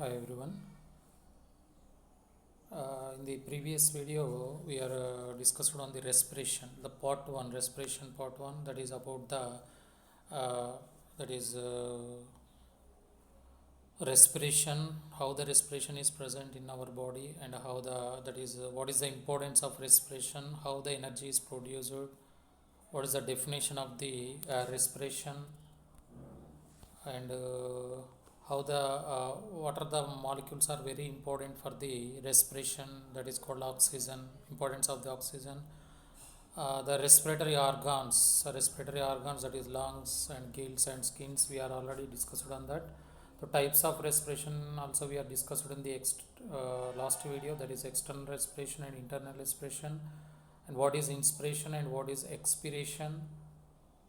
Hi everyone. In the previous video, we are discussed on the respiration, the part one, respiration part one, that is about the uh, that is respiration, how the respiration is present in our body, and how the that is what is the importance of respiration, how the energy is produced, what is the definition of the respiration, and how the what are the molecules are very important for the respiration, that is called oxygen, importance of the oxygen, the respiratory organs, that is lungs and gills and skins, we are already discussed on that. The types of respiration also we are discussed in the last video, that is external respiration and internal respiration, and what is inspiration and what is expiration.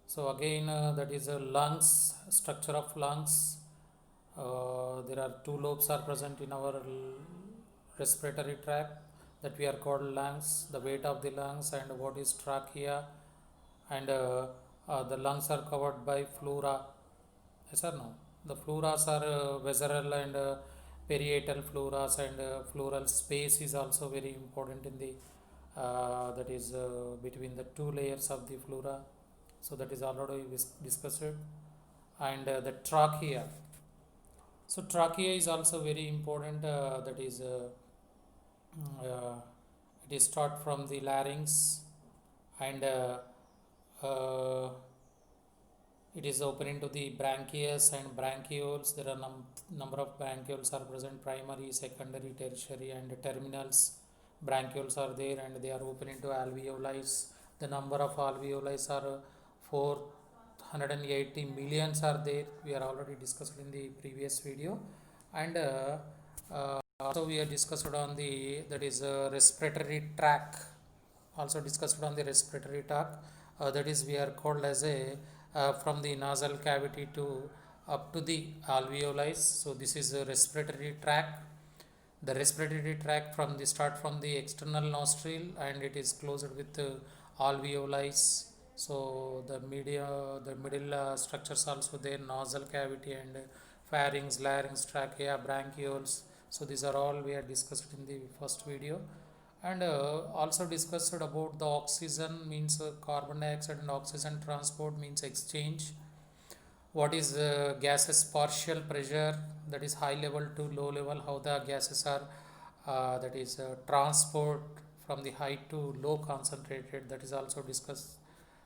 So again, that is a lungs, structure of lungs. There are two lobes are present in our respiratory tract that we are called lungs, the weight of the lungs, and what is trachea, and the lungs are covered by pleura. Yes or no? The pleuras are visceral and parietal pleuras, and pleural space is also very important in the that is between the two layers of the pleura. So that is already discussed. And the trachea. So trachea is also very important. That is uh, it is start from the larynx, and uh, it is open into the branchias and bronchioles. There are number of bronchioles are present: primary, secondary, tertiary, and terminals. Bronchioles are there, and they are open into alveoli. The number of alveoli are 480 millions are there. We are already discussed in the previous video, and also we are discussed on the that is respiratory tract. Also discussed on the respiratory tract. That is we are called as a from the nasal cavity to up to the alveoli. So this is a respiratory tract. The respiratory tract from the start from the external nostril, and it is closed with alveoli. So the middle structures also there: nasal cavity and pharynx, larynx, trachea, bronchioles. So these are all we have discussed in the first video, and also discussed about the oxygen means carbon dioxide, and oxygen transport means exchange. What is gases partial pressure, that is high level to low level, how the gases are that is transport from the high to low concentrated, that is also discussed,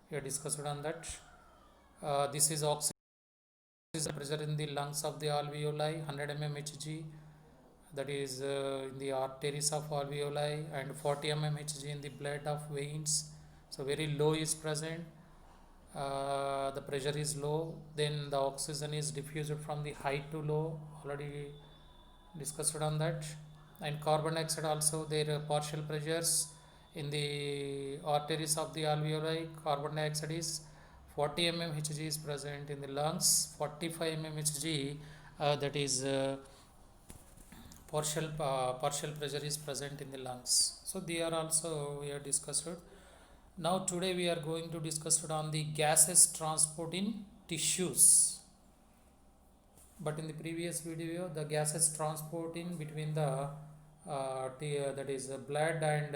we have discussed on that. This is oxygen pressure in the lungs of the alveoli, 100 mm Hg, that is in the arteries of alveoli, and 40 mm Hg in the blood of veins. So very low is present, the pressure is low, then the oxygen is diffused from the high to low, already discussed on that. And carbon dioxide also, their partial pressures in the arteries of the alveoli, carbon dioxide is 40 mm Hg is present in the lungs, 45 mm Hg, that is partial pressure is present in the lungs. So they are also we have discussed. Now today we are going to discuss on the gases transport in tissues. But in the previous video, the gases transport in between the that is blood and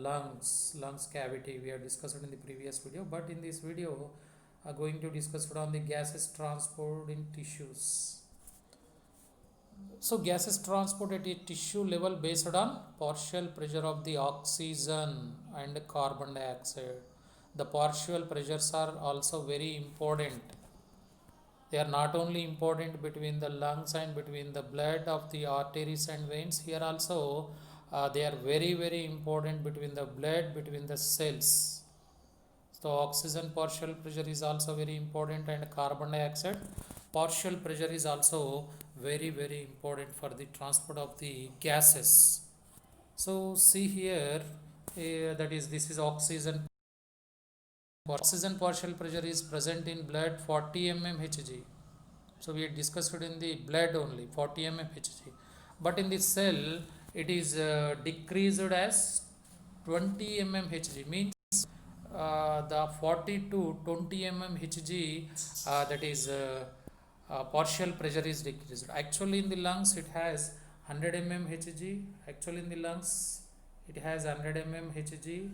lungs cavity, we have discussed in the previous video. But in this video, going to discuss on the gases transport in tissues. So gases transport at a tissue level based on partial pressure of the oxygen and carbon dioxide. The partial pressures are also very important. They are not only important between the lungs and between the blood of the arteries and veins. Here also they are very important between the blood, between the cells. So oxygen partial pressure is also very important, and carbon dioxide partial pressure is also very important for the transport of the gases. So see here, that is this is oxygen. Oxygen partial pressure is present in blood 40 mm Hg. So we discussed it in the blood only 40 mm Hg, but in the cell it is decreased as 20 mm Hg, means the 40 to 20 mm Hg, that is partial pressure is decreased. Actually in the lungs it has 100 mm Hg. Actually in the lungs it has 100 mm Hg.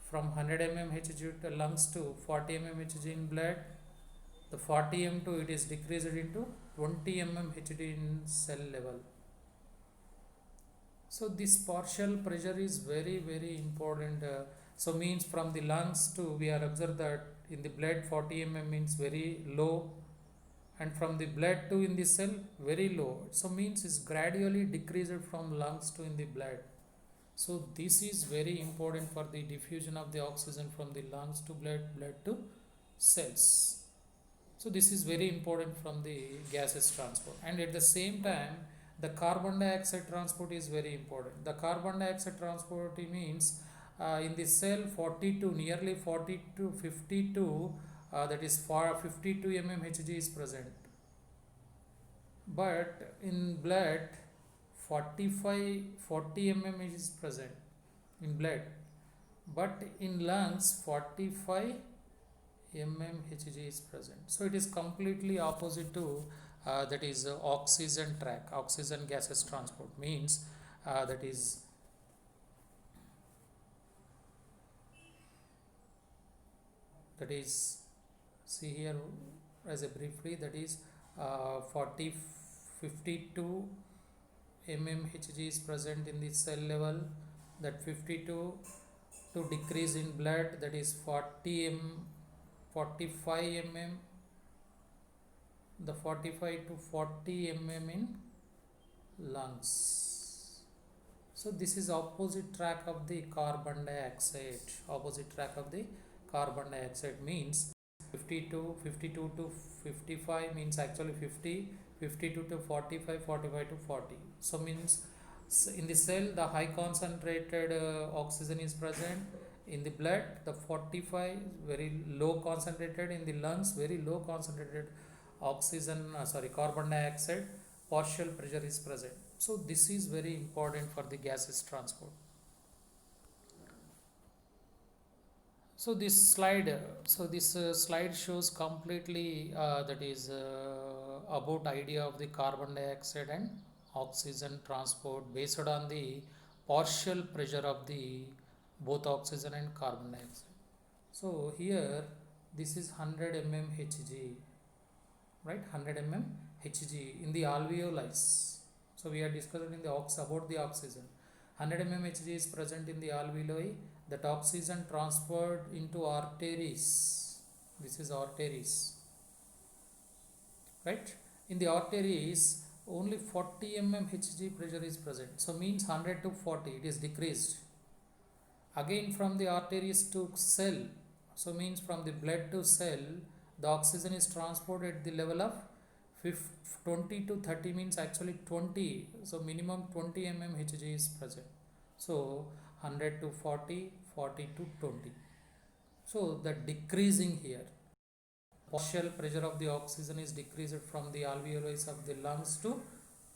From 100 mm Hg to lungs to 40 mm Hg in blood. The 40 m2 it is decreased into 20 mm Hg in cell level. So this partial pressure is very important. So means from the lungs to we are observed that in the blood 40 mm means very low, and from the blood to in the cell very low. So means is gradually decreased from lungs to in the blood. So this is very important for the diffusion of the oxygen from the lungs to blood, blood to cells. So this is very important from the gases transport, and at the same time the carbon dioxide transport is very important. The carbon dioxide transport means in the cell 42 nearly 40 to 52 that is for 52 mm Hg is present, but in blood 40 mm is present in blood, but in lungs 45 mmHg is present. So it is completely opposite to that is oxygen track, oxygen gases transport means that is see here as a briefly that is 40 52 mmHg is present in the cell level, that 52 to decrease in blood that is 45 mm, the 45 to 40 mm in lungs. So this is opposite track of the carbon dioxide. Opposite track of the carbon dioxide means 52 to 55 means actually 50, 52 to 45, 45 to 40. So means in the cell the high concentrated oxygen is present. In the blood the 45 very low concentrated. In the lungs very low concentrated oxygen carbon dioxide. Partial pressure is present. So this is very important for the gases transport. So this slide shows completely that is about idea of the carbon dioxide and oxygen transport based on the partial pressure of the both oxygen and carbon dioxide. So here this is 100 mm Hg, right? 100 mm Hg in the alveoli. So we are discussing in the about the oxygen. 100 mm Hg is present in the alveoli. That oxygen transferred into arteries. This is arteries, right? In the arteries only 40 mm Hg pressure is present. So means 100 to 40 it is decreased. Again from the arteries to cell, so means from the blood to cell the oxygen is transported at the level of 20 to 30 means actually 20. So minimum 20 mm Hg is present. So 100 to 40, 40 to 20. So the decreasing here, partial pressure of the oxygen is decreased from the alveoli of the lungs to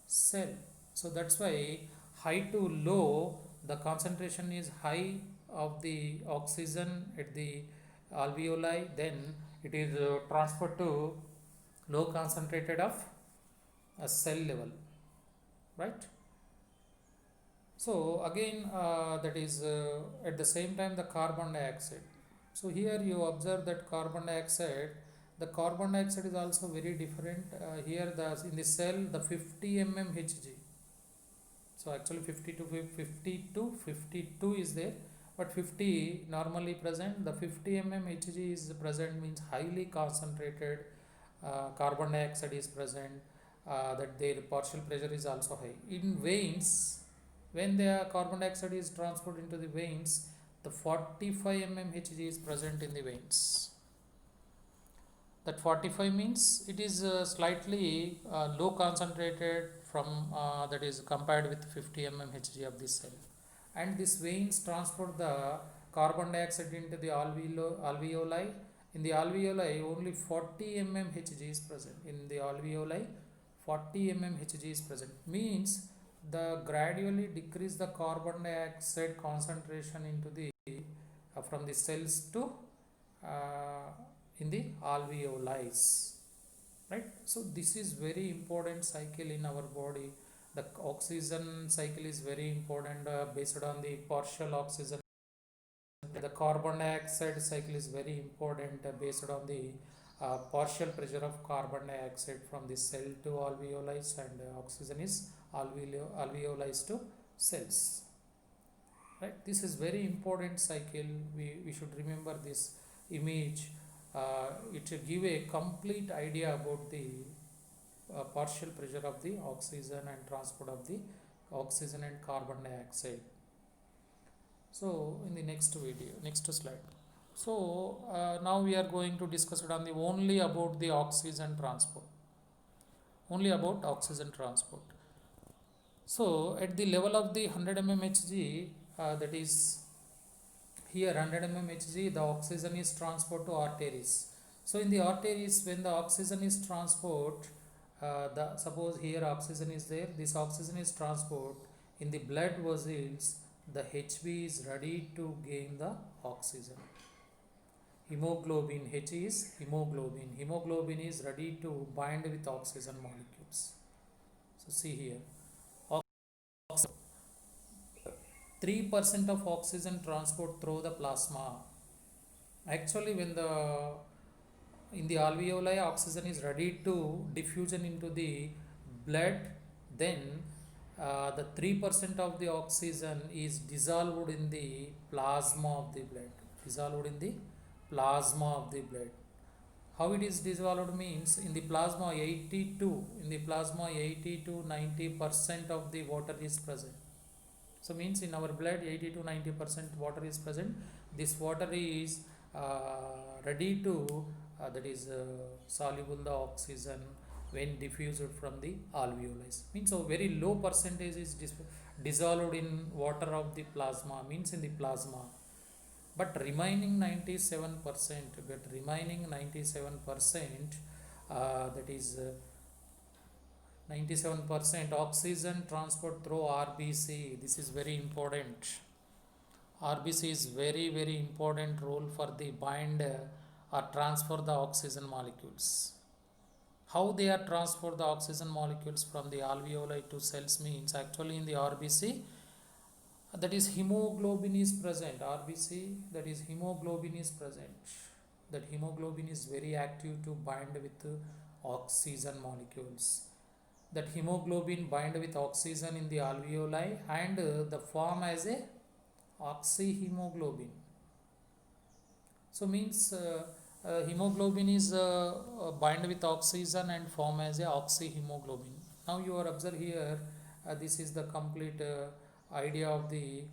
cell. So that's why high to low the concentration is high of the oxygen at the alveoli, then it is transferred to low concentrated of a cell level, right? So again that is at the same time the carbon dioxide. So here you observe that carbon dioxide, the carbon dioxide is also very different. Here the in the cell the 50 mm Hg. So actually 50 to 52 is there, but 50 normally present. The 50 mm Hg is present means highly concentrated carbon dioxide is present. That their partial pressure is also high. In veins, when the carbon dioxide is transferred into the veins, the 45 mm Hg is present in the veins. That 45 means it is slightly low concentrated from that is compared with 50 mm Hg of this cell. And these veins transport the carbon dioxide into the alveoli. In the alveoli only 40 mm Hg is present. In the alveoli 40 mm Hg is present. Means the gradually decrease the carbon dioxide concentration into the from the cells to in the alveoli. right? So this is very important cycle in our body. The oxygen cycle is very important, based on the partial oxygen. The carbon dioxide cycle is very important, based on the partial pressure of carbon dioxide from the cell to alveoli, and oxygen is alveoli to cells, right? This is very important cycle. We should remember this image. It should give a complete idea about the partial pressure of the oxygen and transport of the oxygen and carbon dioxide. So in the next video, next slide. So now we are going to discuss it on the only about the oxygen transport, only about oxygen transport. So at the level of the 100 mmHg, that is here 100 mmHg, the oxygen is transport to arteries. So in the arteries, when the oxygen is transport, the suppose here oxygen is there, this oxygen is transport in the blood vessels, the HB is ready to gain the oxygen. Hemoglobin, H is hemoglobin. Hemoglobin is ready to bind with oxygen molecules. So see here, 3% of oxygen transport through the plasma. Actually, when the in the alveoli oxygen is ready to diffusion into the blood, then the 3% of the oxygen is dissolved in the plasma of the blood. Dissolved in the plasma of the blood. How it is dissolved means in the plasma 80 to 90% of the water is present. So means in our blood 80 to 90% water is present. This water is ready to that is soluble the oxygen when diffused from the alveoli. Means a very low percentage is dissolved in water of the plasma, means in the plasma. But remaining 97%, that is 97% oxygen transport through RBC. This is very important. RBC is very important role for the bind or transfer the oxygen molecules. How they are transfer the oxygen molecules from the alveoli to cells means actually in the RBC, that is hemoglobin is present. RBC, that is hemoglobin is present. That hemoglobin is very active to bind with oxygen molecules. That hemoglobin bind with oxygen in the alveoli and the form as a oxyhemoglobin. So means hemoglobin is bind with oxygen and form as a oxyhemoglobin. Now you are observe here, this is the complete idea of the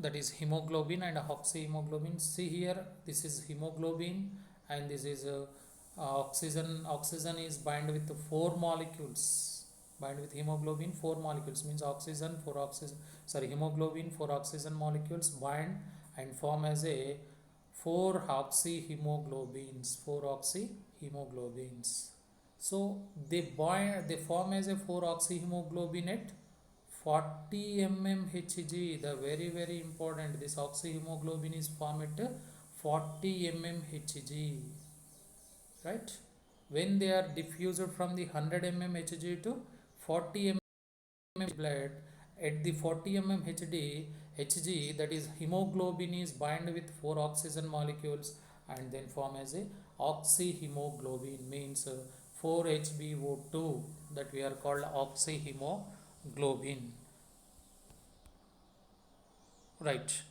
that is hemoglobin and oxyhemoglobin. See here, this is hemoglobin and this is oxygen. Oxygen is bind with 4 molecules. Bind with hemoglobin 4 molecules means oxygen 4 oxygen, sorry, hemoglobin 4 oxygen molecules bind and form as a 4 oxyhemoglobins. 4 oxyhemoglobins. So they form as a 4 oxyhemoglobin at 40 mmHg. The very important, this oxyhemoglobin is formed at 40 mmHg, right? When they are diffused from the 100 mmHg to 40 mm blood, at the 40 mmHg Hg, that is hemoglobin is bind with 4 oxygen molecules and then form as a oxyhemoglobin, means 4HbO2, that we are called oxyhemoglobin, right?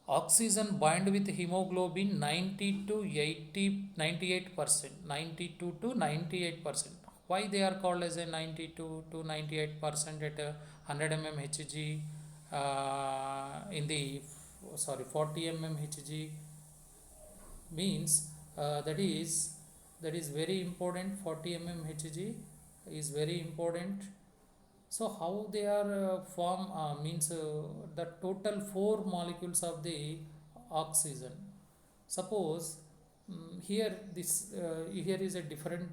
Oxygen bind with hemoglobin 90 to 80, 98%, 92 to 98%. Why they are called as a 92 to 98% at 100 mmHg in the 40 mmHg means that is very important. 40 mmHg is very important. So how they are form means the total 4 molecules of the oxygen. Suppose here here is a different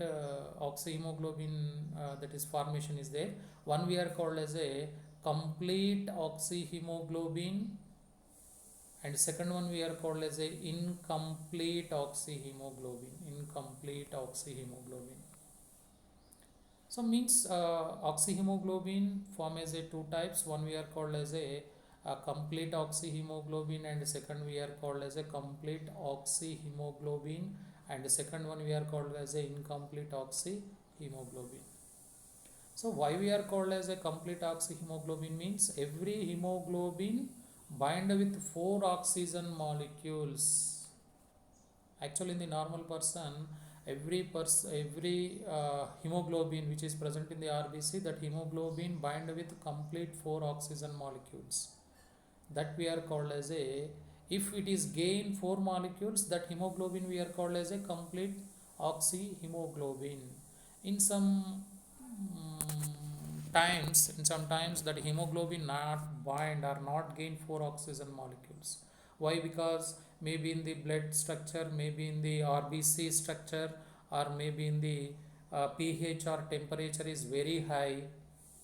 oxyhemoglobin that is formation is there. One we are called as a complete oxyhemoglobin and second one we are called as a incomplete oxyhemoglobin. Incomplete oxyhemoglobin. So means oxyhemoglobin form as a two types. One we are called as a complete oxyhemoglobin, and second we are called as a complete oxyhemoglobin, and the second one we are called as a incomplete oxyhemoglobin. So why we are called as a complete oxyhemoglobin means every hemoglobin bind with four oxygen molecules. Actually, in the normal person, every hemoglobin which is present in the RBC, that hemoglobin bind with complete four oxygen molecules. That we are called as a, if it is gain four molecules, that hemoglobin we are called as a complete oxyhemoglobin. In some times, in some times that hemoglobin not bind or not gain four oxygen molecules. Why? Because maybe in the blood structure, maybe in the RBC structure, or maybe in the pH or temperature is very high,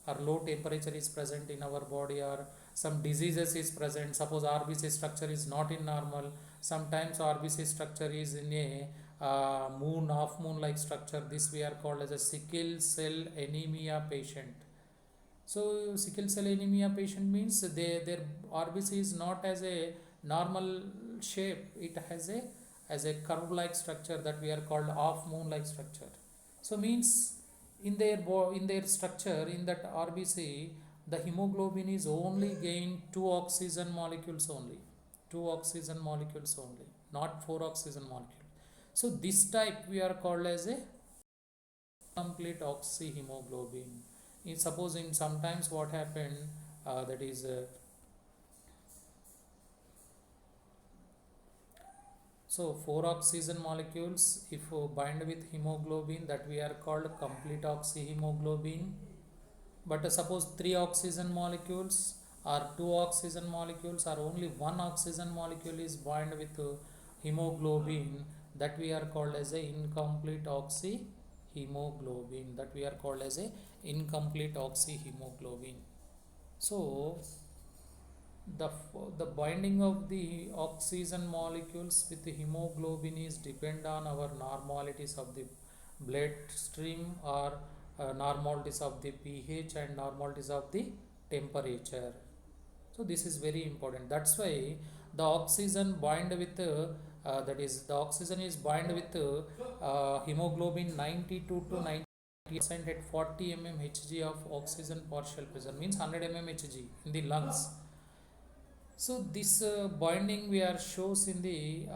or low temperature is present in our body, or some diseases is present. Suppose RBC structure is not in normal. Sometimes RBC structure is in a moon, half moon like structure. This we are called as a sickle cell anemia patient. So sickle cell anemia patient means their RBC is not as a normal shape. It has a as a curve like structure, that we are called half moon like structure. So means in their structure, in that RBC, the hemoglobin is only gain two oxygen molecules only, two oxygen molecules only, not four oxygen molecules. So this type we are called as a complete oxyhemoglobin. In suppose in sometimes what happened, that is so four oxygen molecules if bind with hemoglobin, that we are called complete oxyhemoglobin. But suppose three oxygen molecules or two oxygen molecules or only one oxygen molecule is bind with hemoglobin, that we are called as a incomplete oxyhemoglobin. That we are called as a incomplete oxyhemoglobin. So the binding of the oxygen molecules with the hemoglobin is depend on our normalities of the blood stream, or normalities of the pH and normalities of the temperature. So this is very important. That's why the oxygen bind with that is the oxygen is bind with hemoglobin 92 to 90% at 40 mmHg of oxygen partial pressure, means 100 mmHg in the lungs. So this binding we are shows in the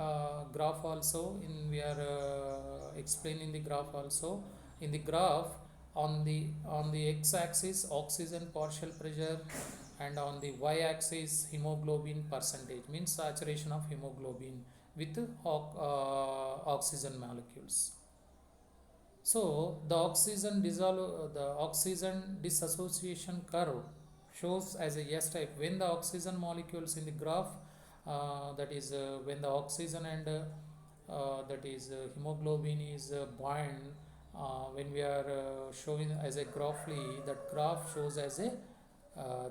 graph also. In we are explaining the graph also. In the graph, on the x-axis oxygen partial pressure, and on the y-axis hemoglobin percentage, means saturation of hemoglobin with oxygen molecules. So the oxygen dissociation curve shows as a S type when the oxygen molecules in the graph, that is when the oxygen and that is hemoglobin is bind. When we are showing as a graphly, that graph shows as a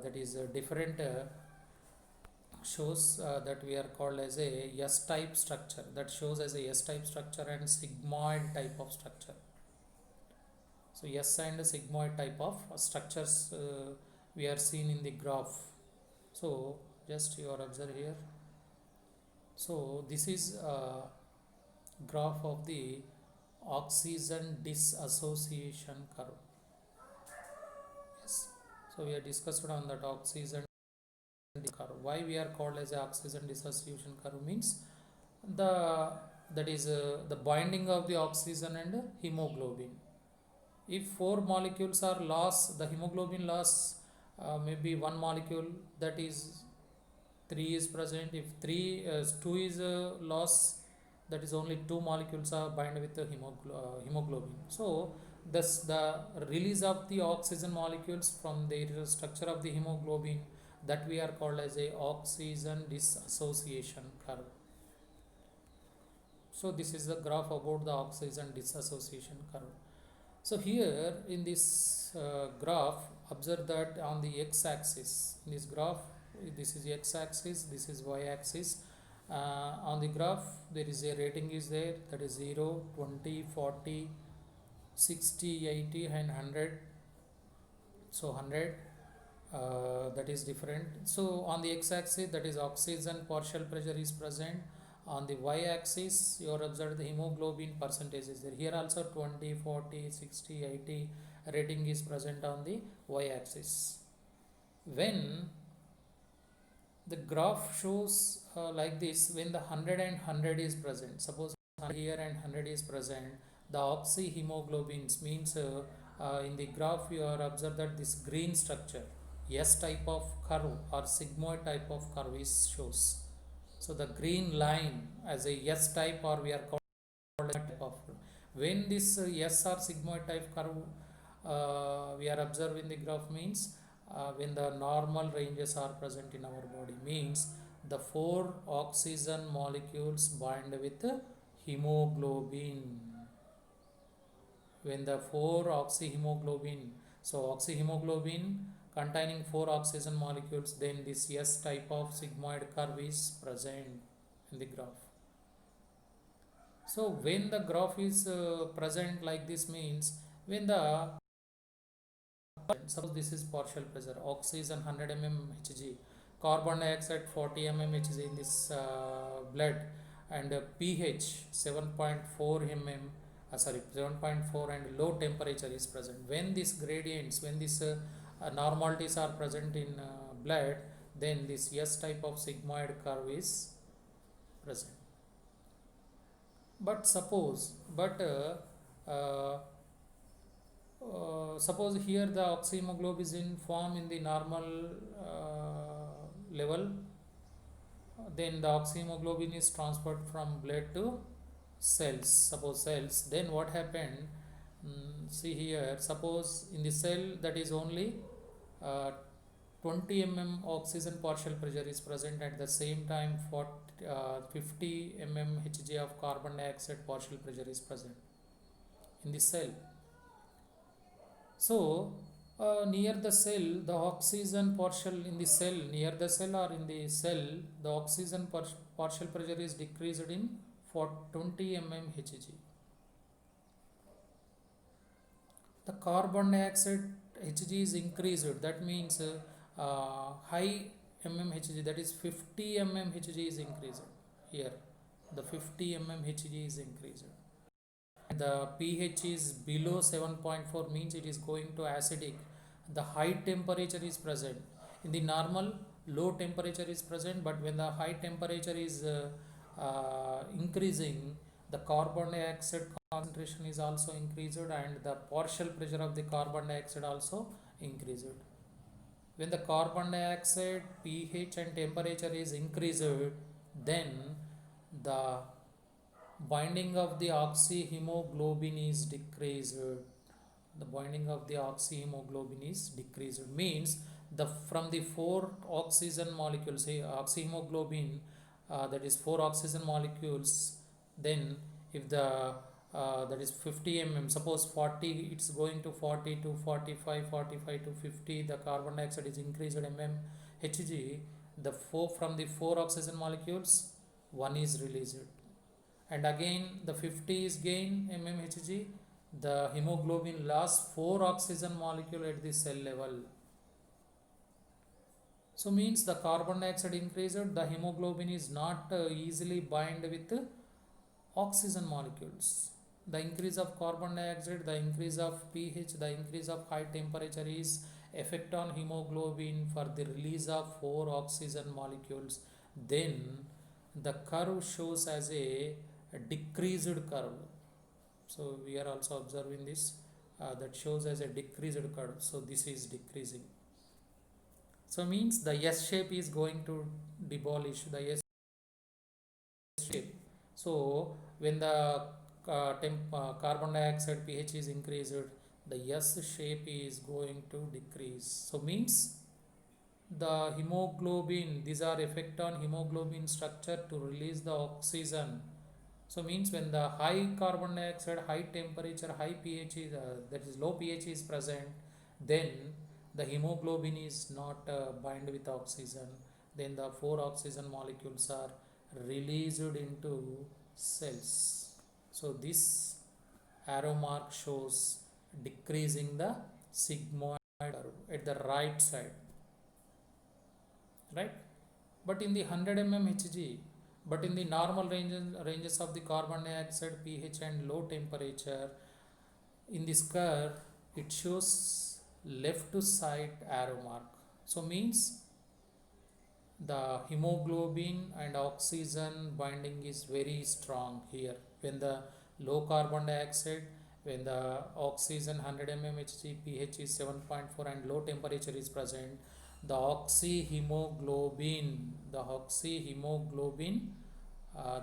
that is a different shows that we are called as a S type structure, that shows as a S type structure and sigmoid type of structure. So S and sigmoid type of structures we are seen in the graph. So just you are observe here. So this is a graph of the oxygen dissociation curve. Yes. So we are discussed on that oxygen curve. Why we are called as a oxygen dissociation curve means the that is the binding of the oxygen and hemoglobin. If four molecules are lost, the hemoglobin loss maybe one molecule, that is three is present. If two is lost, that is only two molecules are bind with the hemoglobin. So thus the release of the oxygen molecules from the structure of the hemoglobin, that we are called as a oxygen dissociation curve. So this is the graph about the oxygen dissociation curve. So here in this graph, observe that on the x-axis, in this graph This is x axis, this is y axis. On the graph there is a rating is there, that is 0, 20, 40, 60, 80 and 100. So 100, that is different. So on the x axis, that is oxygen partial pressure is present. On the y axis you are observed the hemoglobin percentage is there. Here also 20, 40, 60, 80 rating is present on the y axis. When the graph shows like this, when the 100 and 100 is present, suppose here and 100 is present, the oxyhemoglobins means in the graph you are observed that this green structure S type of curve or sigmoid type of curve is shows. So the green line as a S type, or we are called type of, when this S or sigmoid type curve we are observing the graph means when the normal ranges are present in our body, means the 4 oxygen molecules bind with hemoglobin. When the 4 oxyhemoglobin, so oxyhemoglobin containing 4 oxygen molecules, then this S type of sigmoid curve is present in the graph. So when the graph is present like this means, when the, suppose this is partial pressure, oxygen 100 mm Hg, carbon dioxide 40 mm Hg in this blood, and pH 7.4 mm 7.4 and low temperature is present. When these gradients, when these normalities are present in blood, then this S type of sigmoid curve is present. But suppose, suppose here the oxyhemoglobin is in form in the normal level, then the oxyhemoglobin is transferred from blood to cells, suppose cells, then what happened, see here, suppose in the cell that is only 20 mm oxygen partial pressure is present, at the same time 50 mm Hg of carbon dioxide partial pressure is present in the cell. So near the cell, the oxygen partial in the cell, near the cell or in the cell, the oxygen partial pressure is decreased in for 20 mm Hg. The carbon dioxide Hg is increased, that means high mm Hg, that is 50 mm Hg is increased. Here the 50 mm Hg is increased. The pH is below 7.4 means it is going to acidic. The high temperature is present. In the normal, low temperature is present, but when the high temperature is increasing, the carbon dioxide concentration is also increased, and the partial pressure of the carbon dioxide also increased. When the carbon dioxide pH and temperature is increased, then the binding of the oxyhemoglobin is decreased. The binding of the oxyhemoglobin is decreased means the from the 4 oxygen molecules, say oxyhemoglobin, that is 4 oxygen molecules, then if the that is 50 mm, suppose 40, it's going to 40 to 45, 45 to 50, the carbon dioxide is increased mm Hg, the 4 from the 4 oxygen molecules, 1 is released, and again the 50 is gain mm Hg, the hemoglobin lost 4 oxygen molecule at the cell level. So means the carbon dioxide increased, the hemoglobin is not easily bind with oxygen molecules. The increase of carbon dioxide, the increase of pH, the increase of high temperature is effect on hemoglobin for the release of 4 oxygen molecules. Then the curve shows as a decreased curve. So we are also observing this that shows as a decreased curve. So this is decreasing. So means the S shape is going to demolish the S shape. So when the carbon dioxide pH is increased, the S shape is going to decrease. So means the hemoglobin, these are effect on hemoglobin structure to release the oxygen. So means when the high carbon dioxide, high temperature, high pH is that is low pH is present, then the hemoglobin is not bind with oxygen, then the four oxygen molecules are released into cells. So this arrow mark shows decreasing the sigmoid curve at the right side, right? But in the 100 mmHg, but in the normal ranges of the carbon dioxide, pH and low temperature, in this curve it shows left to side arrow mark. So means the hemoglobin and oxygen binding is very strong here. When the low carbon dioxide, when the oxygen 100 mmHg, pH is 7.4 and low temperature is present, the oxyhemoglobin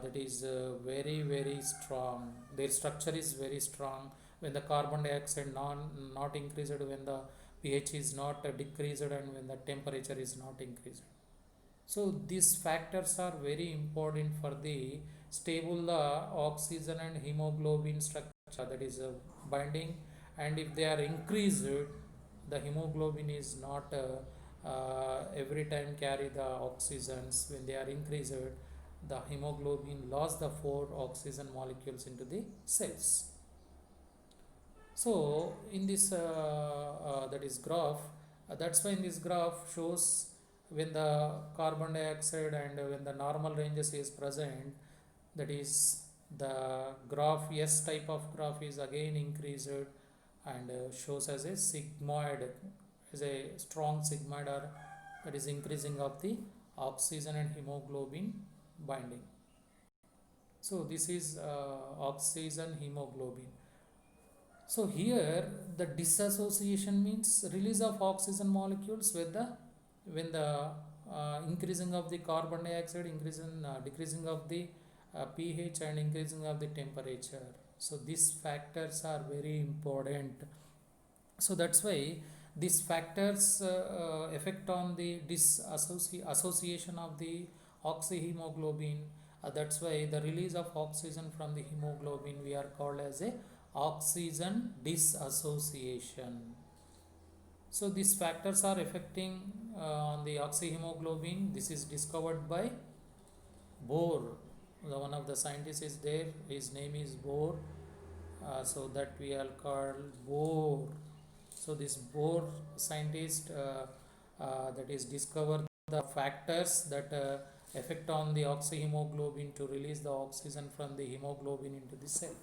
that is very strong. Their structure is very strong. When the carbon dioxide not increased, when the pH is not decreased, and when the temperature is not increased. So these factors are very important for the stable oxygen and hemoglobin structure, that is binding, and if they are increased, the hemoglobin is not every time carry the oxygens. When they are increased, the hemoglobin lost the four oxygen molecules into the cells. So in this that is graph, that's why in this graph shows when the carbon dioxide and when the normal ranges is present, that is the graph S type of graph is again increased and shows as a sigmoid, as a strong sigmoid, or that is increasing of the oxygen and hemoglobin binding. So this is oxygen hemoglobin. So here the dissociation means release of oxygen molecules with the when the increasing of the carbon dioxide, decreasing of the pH and increasing of the temperature. So these factors are very important. So that's why these factors affect on the association of the oxyhemoglobin. That's why the release of oxygen from the hemoglobin we are called as a oxygen dissociation. So these factors are affecting on the oxyhemoglobin. This is discovered by Bohr. The one of the scientists is there. His name is Bohr. So that we are called Bohr. So this Bohr scientist that is discovered the factors that affect on the oxyhemoglobin to release the oxygen from the hemoglobin into the cell.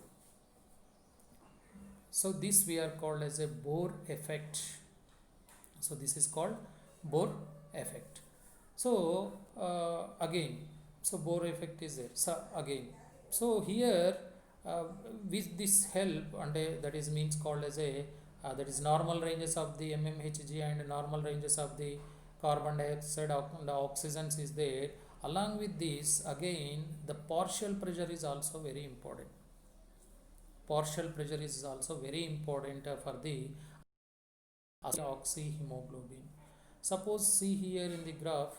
So this we are called as a Bohr effect. So this is called Bohr effect. So again, so Bohr effect is there. So again, so here with this help, and that is means called as a that is normal ranges of the mmHg and normal ranges of the carbon dioxide and the oxygens is there. Along with this, again the partial pressure is also very important. Partial pressure is also very important for the oxyhemoglobin. Suppose see here in the graph,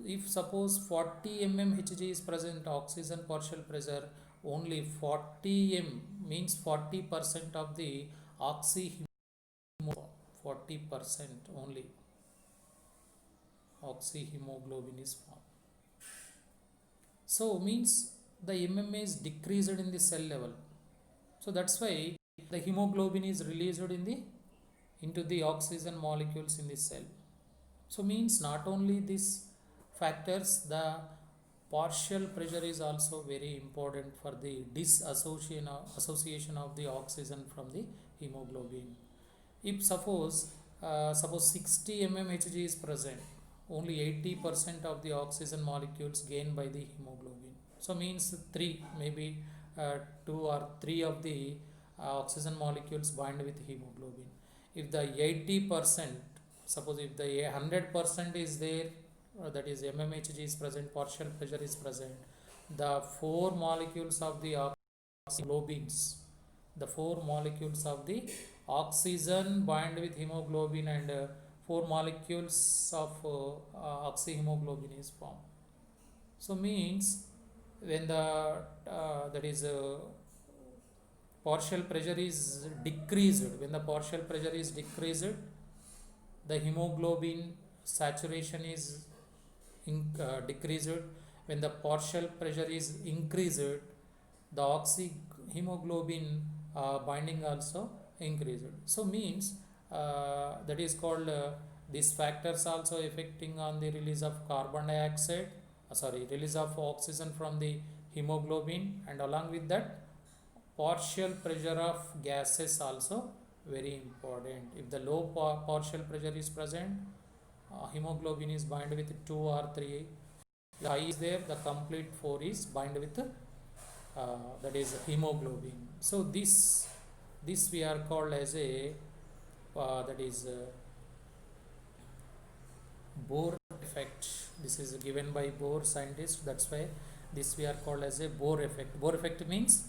if suppose 40 mmHg is present oxygen partial pressure, only 40 m means 40% of the oxyhemoglobin, 40% only oxyhemoglobin is formed. So means the MMA is decreased in the cell level. So that's why the hemoglobin is released in the into the oxygen molecules in the cell. So means not only these factors, the partial pressure is also very important for the association of the oxygen from the hemoglobin. If suppose 60 mmHg is present, only 80% of the oxygen molecules gained by the hemoglobin. So means 3, maybe 2 or 3 of the oxygen molecules bind with hemoglobin. If the 80%, suppose if the 100% is there, that is mmHg is present, partial pressure is present, the 4 molecules of the oxyglobins, the 4 molecules of the oxygen bind with hemoglobin and 4 molecules of oxyhemoglobin is formed. So means when the that is partial pressure is decreased, when the partial pressure is decreased, the hemoglobin saturation is decreased. When the partial pressure is increased, the oxyhemoglobin binding also increased. So means that is called these factors also affecting on the release of carbon dioxide, release of oxygen from the hemoglobin, and along with that partial pressure of gases also very important. If the low partial pressure is present, hemoglobin is bind with 2 or 3. The high is there, the complete 4 is bind with that is hemoglobin. So this we are called as a that is Bohr effect. This is given by Bohr scientist. That's why this we are called as a Bohr effect. Bohr effect means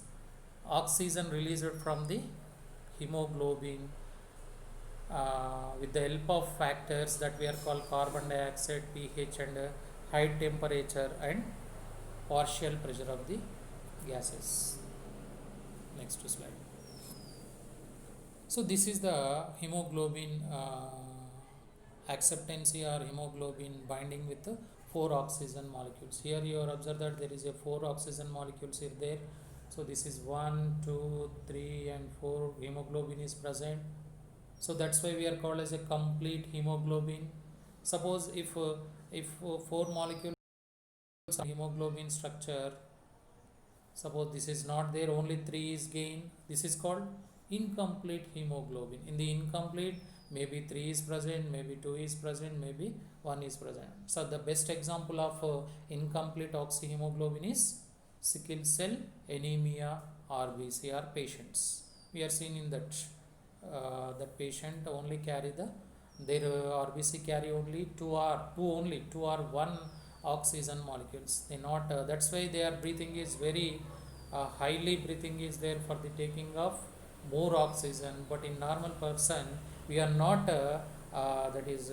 oxygen released from the hemoglobin with the help of factors that we are called carbon dioxide, pH, and high temperature and partial pressure of the gases. Next slide. So this is the hemoglobin acceptancy or hemoglobin binding with the 4 oxygen molecules. Here you are observe that there is a 4 oxygen molecules here there. So this is 1, 2, 3 and 4 hemoglobin is present. So that's why we are called as a complete hemoglobin. Suppose if 4 molecules of hemoglobin structure, suppose this is not there, only 3 is gained, this is called incomplete hemoglobin. In the incomplete, maybe 3 is present, maybe 2 is present, maybe 1 is present. So the best example of incomplete oxyhemoglobin is sickle cell anemia RBC or patients. We are seeing in that that patient only carry their RBC carry only 2 or 1 oxygen molecules. They not that's why their breathing is very highly breathing is there for the taking of more oxygen. But in normal person we are not that is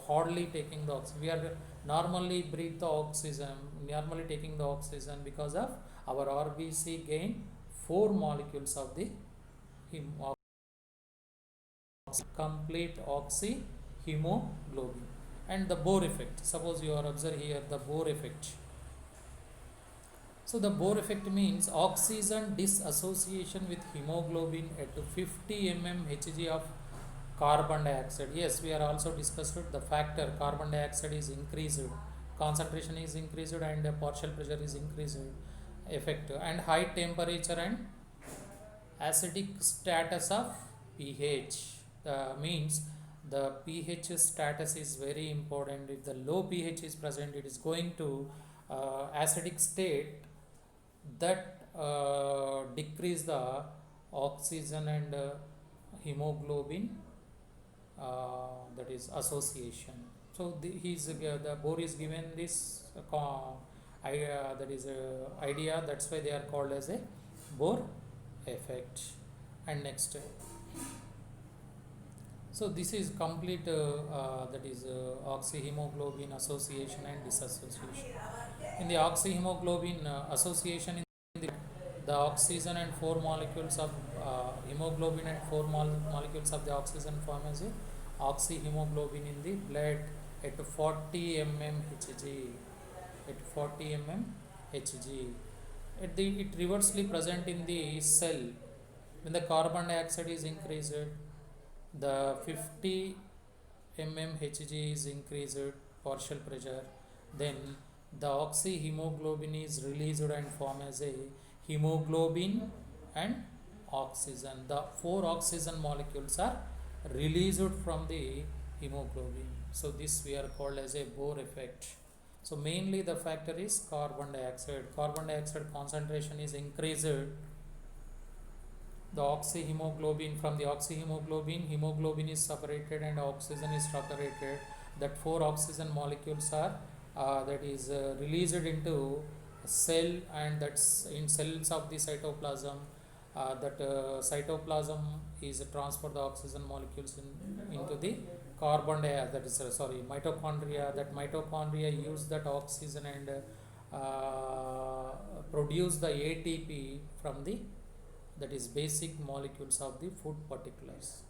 hardly taking the oxygen. We are normally breathe the oxygen, normally taking the oxygen because of our RBC gain 4 molecules of the complete oxyhemoglobin. And the Bohr effect, suppose you are observing here the Bohr effect. So the Bohr effect means oxygen dissociation with hemoglobin at 50 mmHg of carbon dioxide. Yes, we are also discussed the factor carbon dioxide is increased, concentration is increased, and partial pressure is increased effect, and high temperature and acidic status of pH. Means the pH status is very important. If the low pH is present, it is going to acidic state that decrease the oxygen and hemoglobin that is association. So the Bohr is given this that is idea. That's why they are called as a Bohr effect. And next, so this is complete that is oxyhemoglobin association and dissociation. In the oxyhemoglobin association, in the oxygen and 4 molecules of hemoglobin and 4 molecules of the oxygen form as a oxyhemoglobin in the blood at 40 mmHg. At 40 mmHg, it reversely present in the cell. When the carbon dioxide is increased, the 50 mmHg is increased partial pressure, then the oxyhemoglobin is released and form as a hemoglobin and oxygen. The 4 oxygen molecules are released from the hemoglobin. So this we are called as a Bohr effect. So mainly the factor is carbon dioxide. Carbon dioxide concentration is increased. The oxyhemoglobin, from the oxyhemoglobin, hemoglobin is separated and oxygen is separated. That 4 oxygen molecules are that is released into cell, and that's in cells of the cytoplasm. That cytoplasm is transfer the oxygen molecules into the carbon dioxide, that is mitochondria. That mitochondria use that oxygen and produce the ATP from the that is basic molecules of the food particulars,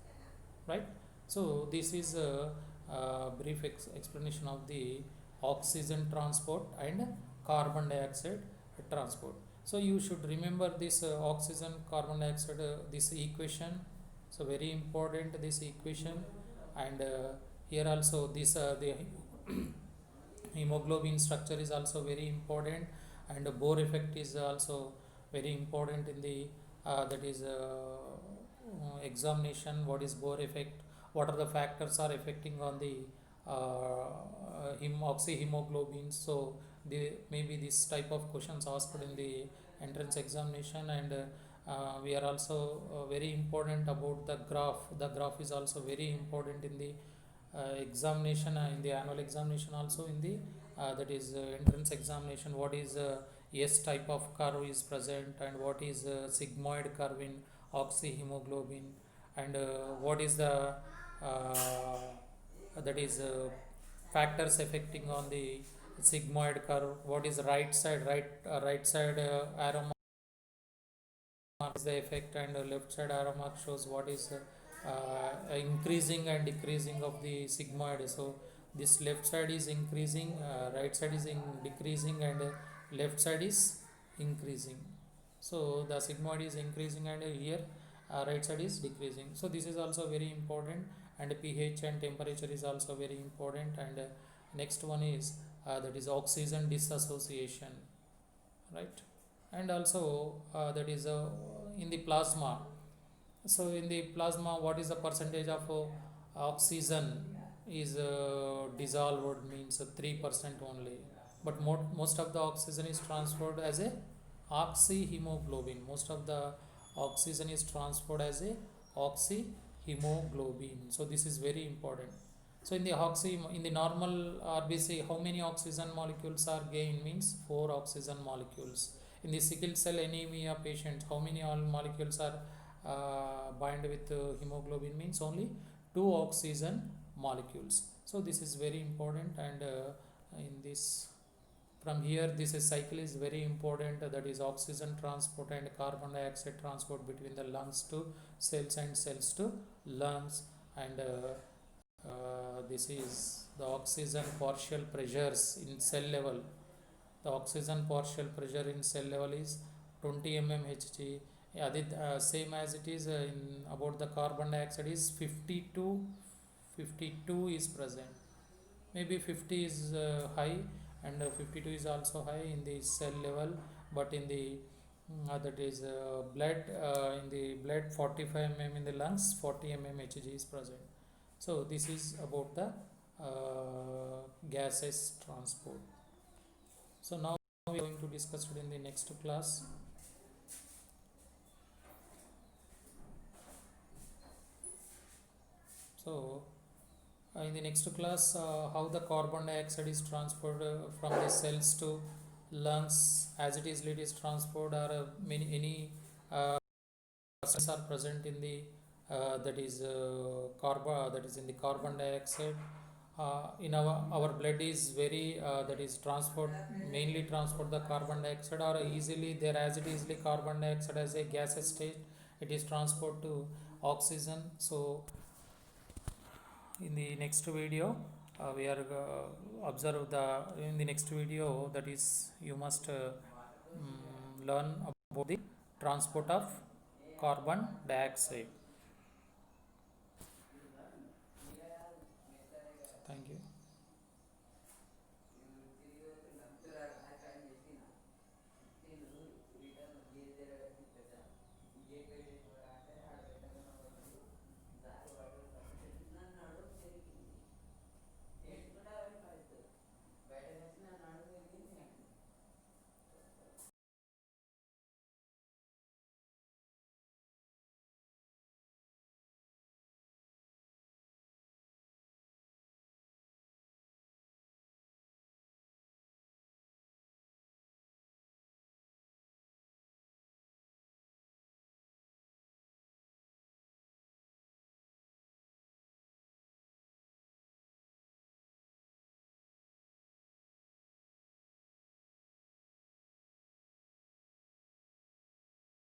right? So this is a brief explanation of the oxygen transport and carbon dioxide transport. So you should remember this oxygen carbon dioxide this equation. So very important this equation. And here also this the hemoglobin structure is also very important, and Bohr effect is also very important in the that is examination. What is Bohr effect? What are the factors are affecting on the oxyhemoglobin? So the maybe this type of questions asked in the entrance examination. And we are also very important about the graph. The graph is also very important in the examination, in the annual examination, also in the that is entrance examination. What is S type of curve is present, and what is sigmoid curve in oxyhemoglobin, and what is the that is factors affecting on the sigmoid curve. What is right side arrow mark is the effect, and left side arrow mark shows what is increasing and decreasing of the sigmoid. So this left side is increasing, right side is decreasing, and left side is increasing. So the sigmoid is increasing, and here right side is decreasing. So this is also very important, and pH and temperature is also very important. And next one is that is oxygen dissociation, right? And also that is in the plasma. So in the plasma, what is the percentage of oxygen is dissolved, means 3% only, but most of the oxygen is transferred as a oxyhemoglobin. Most of the oxygen is transferred as a oxyhemoglobin. So this is very important. So in the normal RBC, how many oxygen molecules are gained? Means 4 oxygen molecules. In the sickle cell anemia patients, how many all molecules are bind with hemoglobin? Means only 2 oxygen molecules. So this is very important. And in this, from here, this is cycle is very important, that is oxygen transport and carbon dioxide transport between the lungs to cells and cells to lungs. And this is the oxygen partial pressures in cell level. The oxygen partial pressure in cell level is 20 mmHg. Same as it is in about the carbon dioxide is 52 is present. Maybe 50 is high, and 52 is also high in the cell level, but in the that is blood, in the blood 45 mm, in the lungs 40 mmHg is present. So this is about the gases transport. So now we are going to discuss it in the next class. So in the next class, how the carbon dioxide is transferred from the cells to lungs, as it is transferred, or any cells are present in the that is in the carbon dioxide. In our blood is very that is transport, mainly transport the carbon dioxide, or easily there, as it is the carbon dioxide as a gaseous state, it is transport to oxygen. So in the next video we are observe the in the next video, that is you must learn about the transport of carbon dioxide.